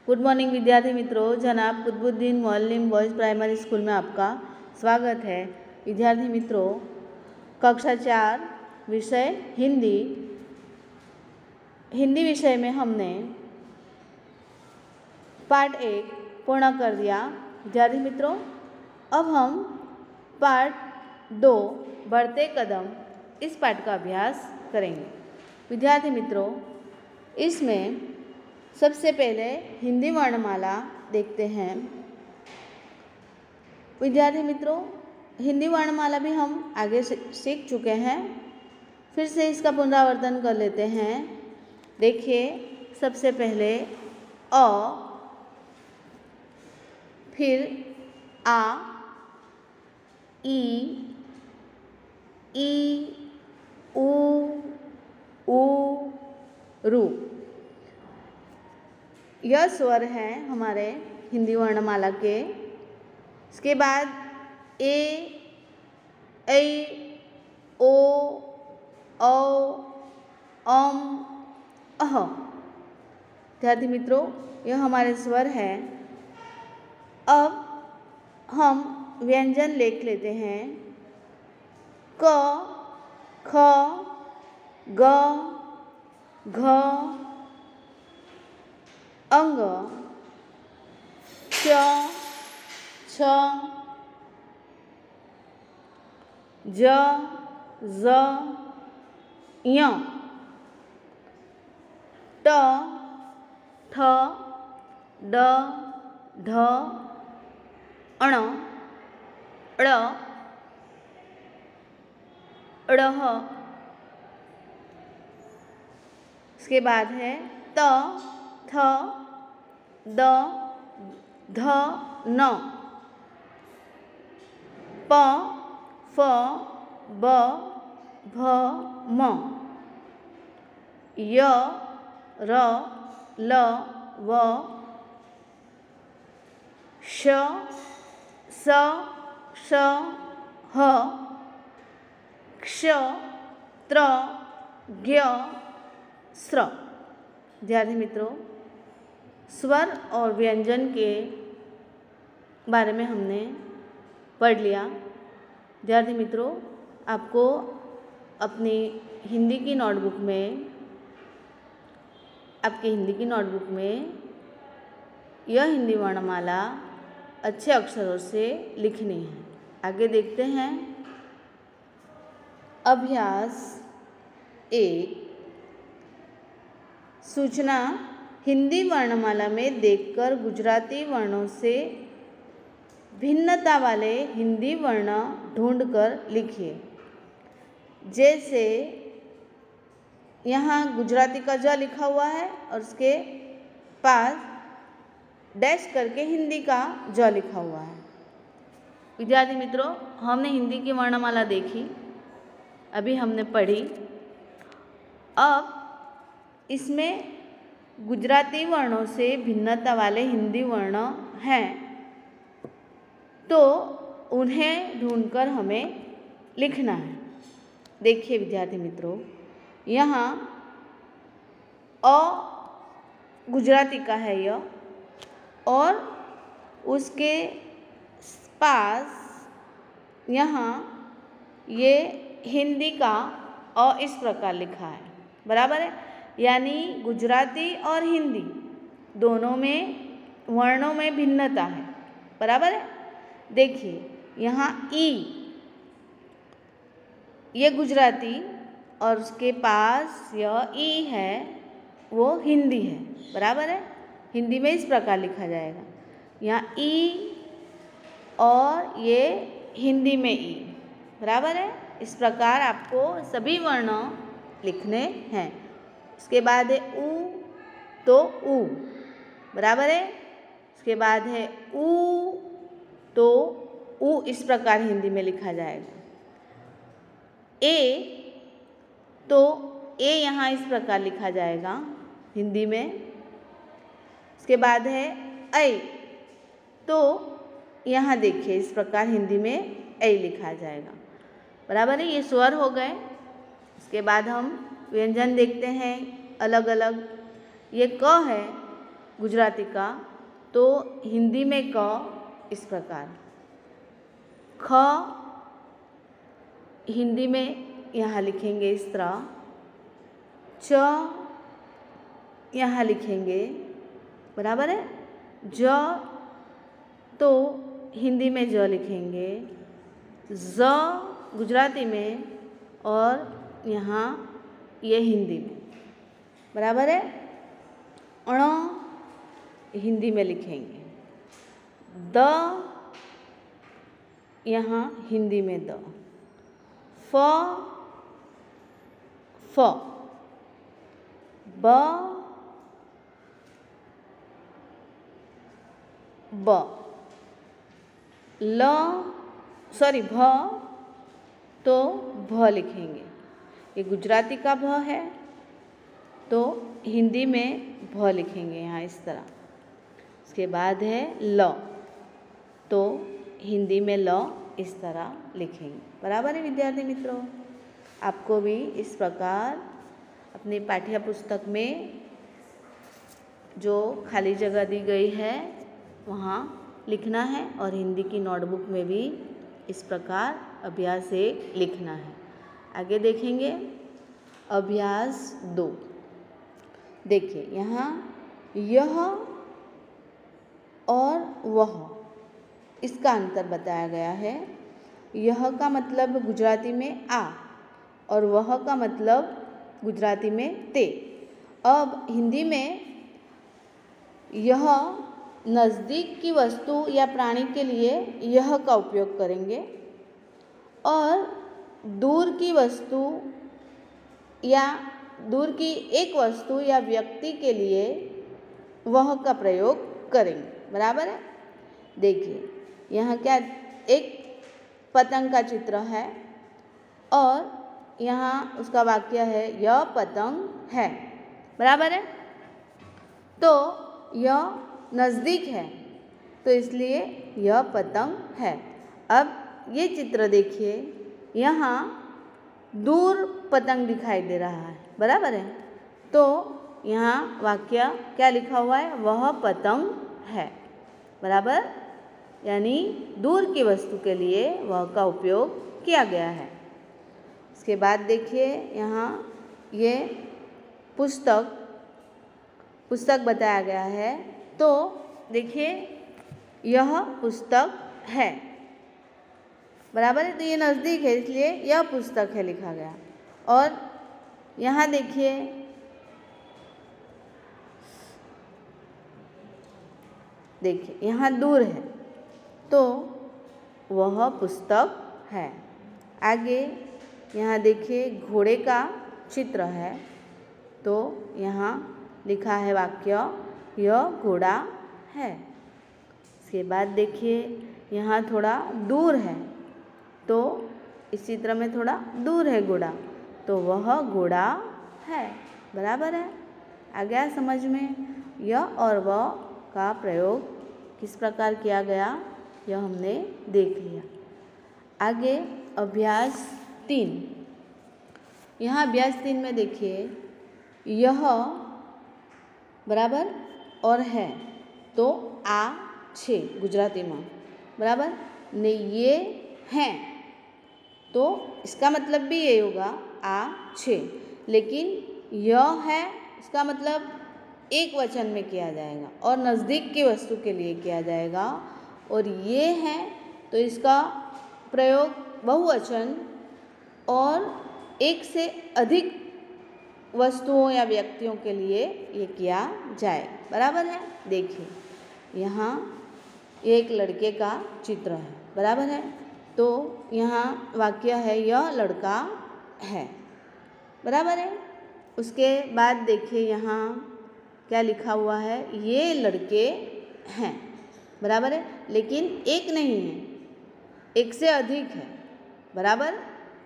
Good morning विद्यार्थी मित्रों, जनाब कुतुबुद्दीन मौलवी बॉयज़ प्राइमरी स्कूल में आपका स्वागत है। विद्यार्थी मित्रों, कक्षा 4 विषय हिंदी विषय में हमने पार्ट 1 पूर्ण कर दिया। विद्यार्थी मित्रों, अब हम पार्ट 2 बढ़ते कदम इस पाठ का अभ्यास करेंगे। विद्यार्थी मित्रों, इसमें सबसे पहले हिंदी वर्णमाला देखते हैं। विद्यार्थी मित्रों, हिंदी वर्णमाला भी हम आगे सीख चुके हैं, फिर से इसका पुनरावर्तन कर लेते हैं। देखिए, सबसे पहले अ, फिर आ, ई, ऊ, रू। यह स्वर हैं हमारे हिंदी वर्णमाला के। इसके बाद ए, ऐ, ओ, औ, अम, अह। विद्यार्थी मित्रों, यह हमारे स्वर हैं। अब हम व्यंजन लिख लेते हैं। क, ख, ग, घ, अंग, च, छ, ज, ज़, ञ, ट, ठ, ड, ढ, अण, ळ, ड़ह। इसके बाद है त, थ, द, ध, न, प, फ, ब, भ, म, य, र, ल, व, श, स, श, ह, क्ष, त्र, ज्ञ, स्र। विद्यार्थी मित्रों, स्वर और व्यंजन के बारे में हमने पढ़ लिया। विद्यार्थी मित्रों, आपको अपनी हिंदी की नोटबुक में यह हिंदी वर्णमाला अच्छे अक्षरों से लिखनी है। आगे देखते हैं। अभ्यास 1। सूचना: हिंदी वर्णमाला में देखकर गुजराती वर्णों से भिन्नता वाले हिंदी वर्ण ढूंढकर लिखिए। जैसे यहाँ गुजराती का ज लिखा हुआ है और उसके पास डैश करके हिंदी का ज लिखा हुआ है। विद्यार्थी मित्रों, हमने हिंदी की वर्णमाला देखी, अभी हमने पढ़ी। अब इसमें गुजराती वर्णों से भिन्नता वाले हिंदी वर्ण हैं, तो उन्हें ढूंढकर हमें लिखना है। देखिए विद्यार्थी मित्रों, यहाँ अ गुजराती का है यह, और उसके पास यहाँ ये हिंदी का अ इस प्रकार लिखा है। बराबर है, यानी गुजराती और हिंदी दोनों में वर्णों में भिन्नता है। बराबर है। देखिए, यहाँ ई, ये गुजराती और उसके पास यह ई है, वो हिंदी है। बराबर है, हिंदी में इस प्रकार लिखा जाएगा। यहाँ ई और ये हिंदी में ई। बराबर है, इस प्रकार आपको सभी वर्ण लिखने हैं। इसके बाद है ऊ, तो ऊ। बराबर है। इसके बाद है ऊ, तो ऊ इस प्रकार हिंदी में लिखा जाएगा। ए, तो ए यहाँ इस प्रकार लिखा जाएगा हिंदी में। इसके बाद है ऐ, तो यहाँ देखिए इस प्रकार हिंदी में ऐ लिखा जाएगा। बराबर है, ये स्वर हो गए। इसके बाद हम व्यंजन देखते हैं अलग अलग। ये क है, गुजराती का, तो हिंदी में क इस प्रकार, ख हिंदी में यहाँ लिखेंगे इस तरह, च यहाँ लिखेंगे, बराबर है। ज तो हिंदी में ज लिखेंगे, ज गुजराती में और यहाँ ये हिंदी में, बराबर है। अण हिंदी में लिखेंगे, द यहाँ हिंदी में द, फ ब भ तो भ लिखेंगे, ये गुजराती का भ है तो हिंदी में भ लिखेंगे यहाँ इस तरह। इसके बाद है ल, तो हिंदी में ल इस तरह लिखेंगे, बराबर है विद्यार्थी मित्रों। आपको भी इस प्रकार अपनी पाठ्य पुस्तक में जो खाली जगह दी गई है वहाँ लिखना है और हिंदी की नोटबुक में भी इस प्रकार अभ्यास 1 लिखना है। आगे देखेंगे अभ्यास 2। देखिए यहाँ यह और वह, इसका अंतर बताया गया है। यह का मतलब गुजराती में आ और वह का मतलब गुजराती में ते। अब हिंदी में यह नज़दीक की वस्तु या प्राणी के लिए यह का उपयोग करेंगे और दूर की वस्तु या दूर की एक वस्तु या व्यक्ति के लिए वह का प्रयोग करेंगे, बराबर है। देखिए यहाँ क्या, एक पतंग का चित्र है और यहाँ उसका वाक्य है यह पतंग है, बराबर है। तो यह नज़दीक है तो इसलिए यह पतंग है। अब ये चित्र देखिए, यहाँ दूर पतंग दिखाई दे रहा है, बराबर है। तो यहाँ वाक्य क्या लिखा हुआ है, वह पतंग है, बराबर, यानी दूर की वस्तु के लिए वह का उपयोग किया गया है। इसके बाद देखिए यहाँ ये पुस्तक बताया गया है, तो देखिए यह पुस्तक है, बराबर है। तो ये नज़दीक है इसलिए यह पुस्तक है लिखा गया। और यहाँ देखिए यहाँ दूर है तो वह पुस्तक है। आगे यहाँ देखिए घोड़े का चित्र है तो यहाँ लिखा है वाक्य यह घोड़ा है। इसके बाद देखिए यहाँ थोड़ा दूर है तो इस चित्र में थोड़ा दूर है घोड़ा, तो वह घोड़ा है, बराबर है। आ गया समझ में। यह और वह का प्रयोग किस प्रकार किया गया यह हमने देख लिया। आगे अभ्यास 3। यहाँ अभ्यास 3 में देखिए यह बराबर और है तो आ छे गुजराती में, बराबर ने ये हैं तो इसका मतलब भी ये होगा आ छे, लेकिन यह है इसका मतलब एक वचन में किया जाएगा और नज़दीक की वस्तु के लिए किया जाएगा, और ये है तो इसका प्रयोग बहुवचन और एक से अधिक वस्तुओं या व्यक्तियों के लिए ये किया जाए, बराबर है। देखिए यहाँ एक लड़के का चित्र है, बराबर है। तो यहाँ वाक्य है यह लड़का है, बराबर है। उसके बाद देखिए यहाँ क्या लिखा हुआ है, ये लड़के हैं, बराबर है, लेकिन एक नहीं है, एक से अधिक है, बराबर।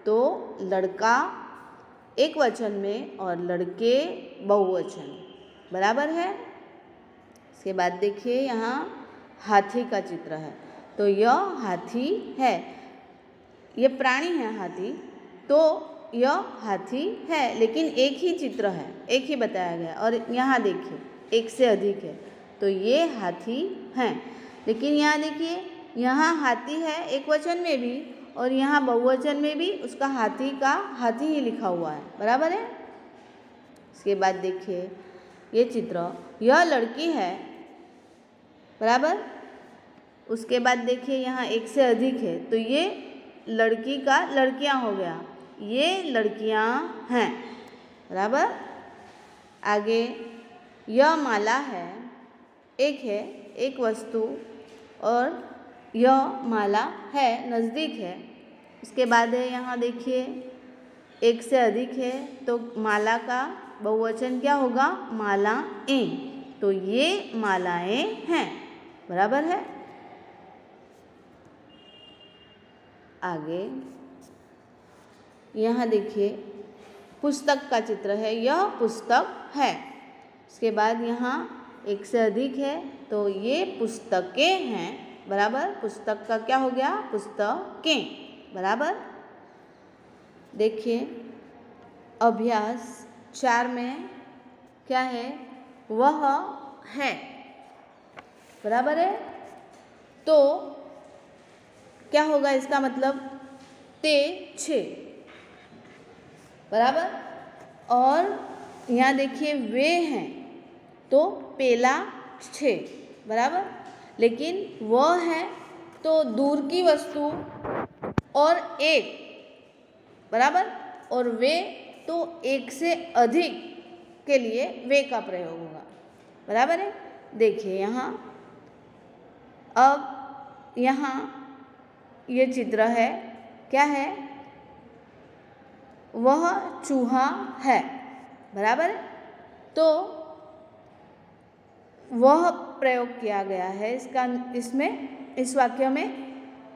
तो लड़का एक वचन में और लड़के बहुवचन, बराबर है। इसके बाद देखिए यहाँ हाथी का चित्र है तो यह हाथी है, ये प्राणी है हाथी, तो यह हाथी है, लेकिन एक ही चित्र है, एक ही बताया गया। और यहाँ देखिए एक से अधिक है तो ये हाथी हैं। लेकिन यहाँ देखिए, यहाँ हाथी है एक वचन में भी और यहाँ बहुवचन में भी उसका हाथी ही लिखा हुआ है, बराबर है। इसके बाद देखिए ये चित्र, यह लड़की है, बराबर। उसके बाद देखिए यहाँ एक से अधिक है, तो ये लड़की का लड़कियां हो गया, ये लड़कियां हैं, बराबर। आगे यह माला है, एक है, एक वस्तु, और यह माला है, नज़दीक है। उसके बाद है यहाँ देखिए एक से अधिक है, तो माला का बहुवचन क्या होगा, मालाएं, तो ये मालाएं हैं, बराबर है। आगे यहाँ देखिए पुस्तक का चित्र है, यह पुस्तक है। उसके बाद यहाँ एक से अधिक है, तो ये पुस्तकें हैं, बराबर। पुस्तक का क्या हो गया, पुस्तकें, बराबर। देखिए अभ्यास 4 में क्या है, वह है, बराबर है। तो क्या होगा इसका मतलब, ते 6, बराबर। और यहाँ देखिए वे हैं, तो पेला 6, बराबर। लेकिन वह है तो दूर की वस्तु और एक, बराबर। और वे तो एक से अधिक के लिए वे का प्रयोग होगा, बराबर है। देखिए यहाँ, अब यहाँ ये चित्र है, क्या है, वह चूहा है, बराबर है। तो वह प्रयोग किया गया है इसमें, इस वाक्य में,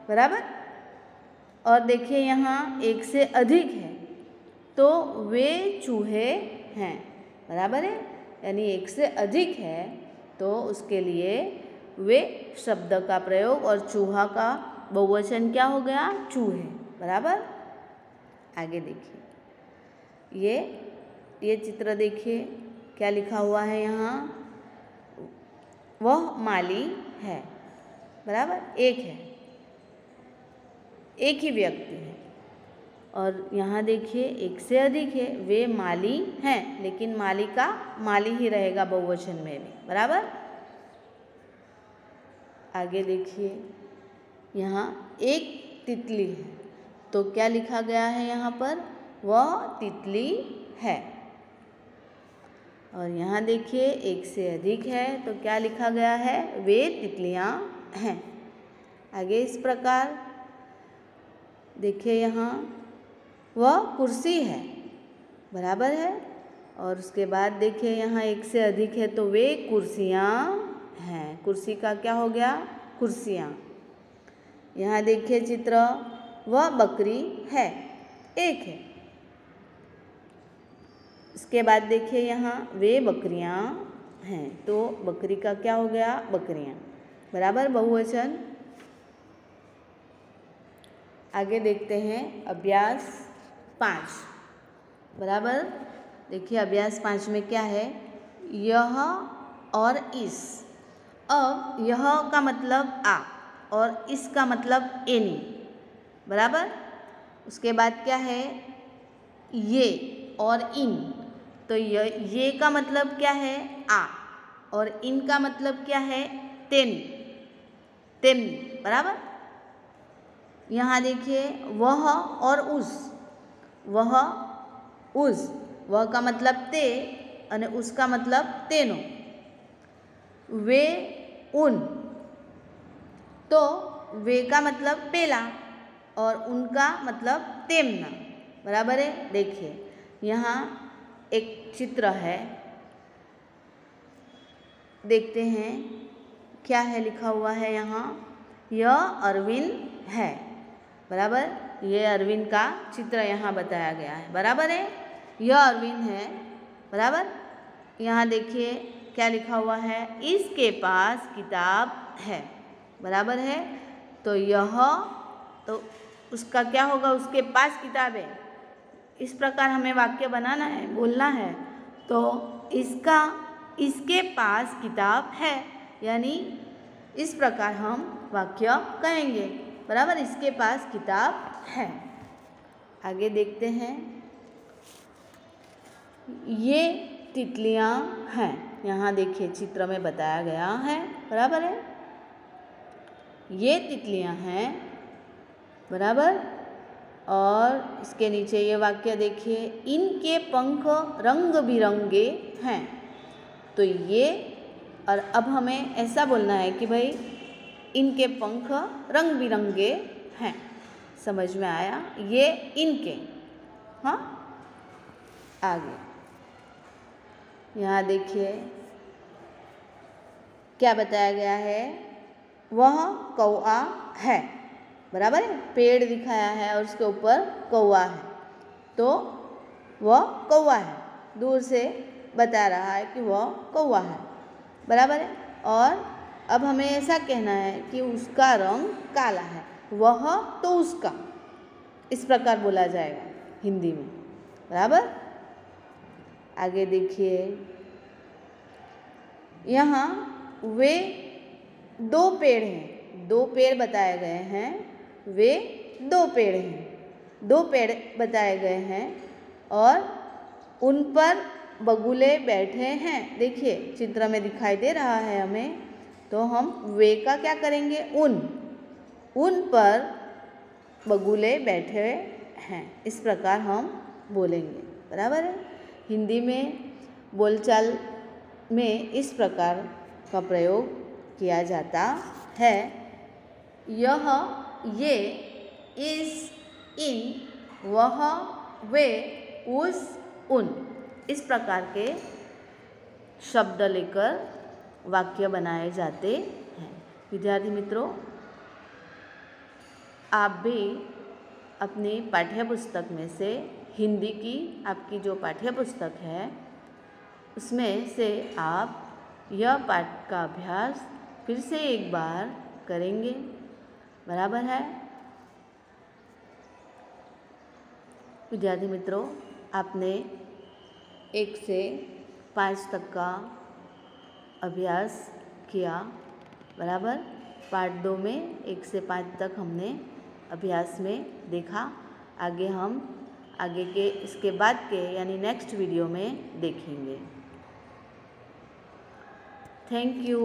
बराबर। और देखिए यहाँ एक से अधिक है, तो वे चूहे हैं, बराबर है। यानी एक से अधिक है तो उसके लिए वे शब्द का प्रयोग, और चूहा का बहुवचन क्या हो गया, चूहे, बराबर। आगे देखिए ये चित्र देखिए, क्या लिखा हुआ है यहाँ, वह माली है, बराबर। एक है, एक ही व्यक्ति है। और यहाँ देखिए एक से अधिक है, वे माली हैं, लेकिन माली का माली ही रहेगा बहुवचन में भी, बराबर। आगे देखिए यहाँ एक तितली है, तो क्या लिखा गया है यहाँ पर, वह तितली है। और यहाँ देखिए एक से अधिक है, तो क्या लिखा गया है, वे तितलियाँ हैं। आगे इस प्रकार देखिए यहाँ वह कुर्सी है, बराबर है। और उसके बाद देखिए यहाँ एक से अधिक है, तो वे कुर्सियाँ हैं, कुर्सी का क्या हो गया, कुर्सियाँ। यहाँ देखिए चित्र, वह बकरी है, एक है। इसके बाद देखिए यहाँ वे बकरियाँ हैं, तो बकरी का क्या हो गया, बकरियाँ, बराबर, बहुवचन। आगे देखते हैं अभ्यास 5, बराबर। देखिए अभ्यास 5 में क्या है, यह और इस। अब यह का मतलब आ और इस का मतलब एनी, बराबर। उसके बाद क्या है, ये और इन, तो ये का मतलब क्या है, आ, और इन का मतलब क्या है, तेन, बराबर। यहाँ देखिए वह और उस, वह उस, वह का मतलब ते और उसका मतलब तेनो। वे उन, तो वे का मतलब पेला और उनका मतलब तेमना, बराबर है। देखिए यहाँ एक चित्र है, देखते हैं क्या है लिखा हुआ है यहाँ, यह अरविंद है, बराबर। ये अरविंद का चित्र यहाँ बताया गया है, बराबर है। यह अरविंद है, बराबर। यहाँ देखिए क्या लिखा हुआ है, इसके पास किताब है, बराबर है। तो यह, तो उसका क्या होगा, उसके पास किताब है। इस प्रकार हमें वाक्य बनाना है, बोलना है। तो इसका इसके पास किताब है, यानी इस प्रकार हम वाक्य कहेंगे, बराबर। इसके पास किताब है। आगे देखते हैं। ये तितलियां हैं, यहाँ देखिए चित्र में बताया गया है, बराबर है। ये तितलियां हैं, बराबर। और इसके नीचे ये वाक्य देखिए, इनके पंख रंग बिरंगे हैं। तो ये, और अब हमें ऐसा बोलना है कि भाई इनके पंख रंग बिरंगे हैं। समझ में आया? ये इनके, हाँ। आगे यहाँ देखिए क्या बताया गया है, वह कौआ है, बराबर है। पेड़ दिखाया है और उसके ऊपर कौआ है, तो वह कौआ है। दूर से बता रहा है कि वह कौआ है, बराबर है। और अब हमें ऐसा कहना है कि उसका रंग काला है, वह तो उसका, इस प्रकार बोला जाएगा हिंदी में, बराबर। आगे देखिए, यहाँ वे दो पेड़ हैं, दो पेड़ बताए गए हैं, वे दो पेड़ हैं, दो पेड़ बताए गए हैं और उन पर बगुले बैठे हैं। देखिए चित्र में दिखाई दे रहा है हमें, तो हम वे का क्या करेंगे, उन पर बगुले बैठे हैं, इस प्रकार हम बोलेंगे, बराबर है। हिंदी में बोलचाल में इस प्रकार का प्रयोग किया जाता है। यह, ये, इस, इन, वह, वे, उस, उन, इस प्रकार के शब्द लेकर वाक्य बनाए जाते हैं। विद्यार्थी मित्रों, आप भी अपनी पाठ्य पुस्तक में से हिंदी की आपकी जो पाठ्य पुस्तक है उसमें से आप यह पाठ का अभ्यास फिर से एक बार करेंगे, बराबर है। विद्यार्थी मित्रों, आपने 1 से 5 तक का अभ्यास किया, बराबर। पार्ट 2 में 1 से 5 तक हमने अभ्यास में देखा। आगे हम आगे के इसके बाद के यानी नेक्स्ट वीडियो में देखेंगे। Thank you.